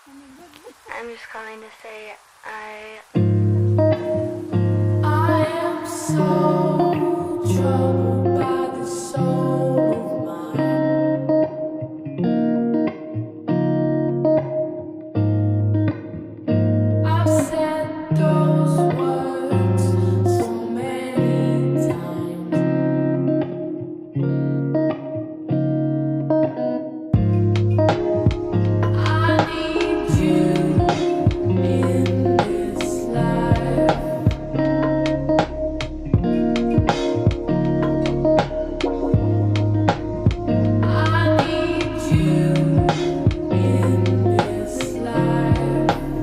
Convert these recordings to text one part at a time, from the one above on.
I'm just calling to say I am so troubled by the soul of mine. I've said those words so many times. I need you in this life. I need you in this life.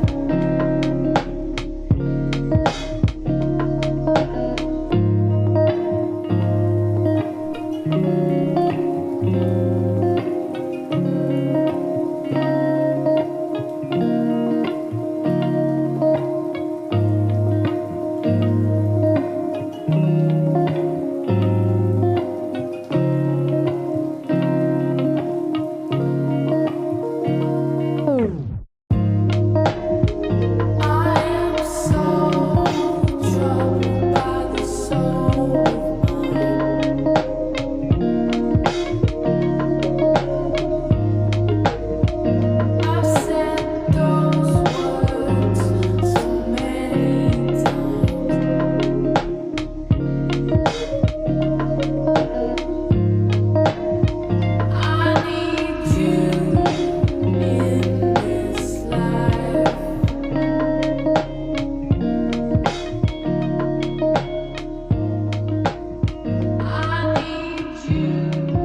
I am so troubled by the soul of mine. I've said those words so many times. I need you in this life. I need you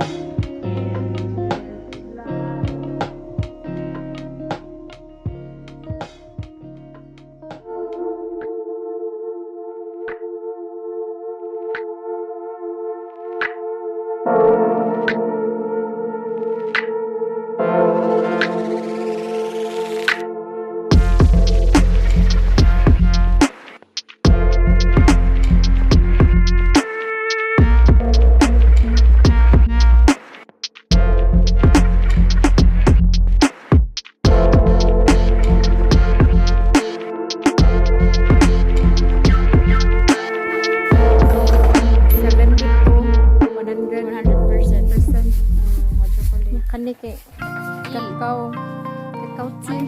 Kani kay cacaao tea.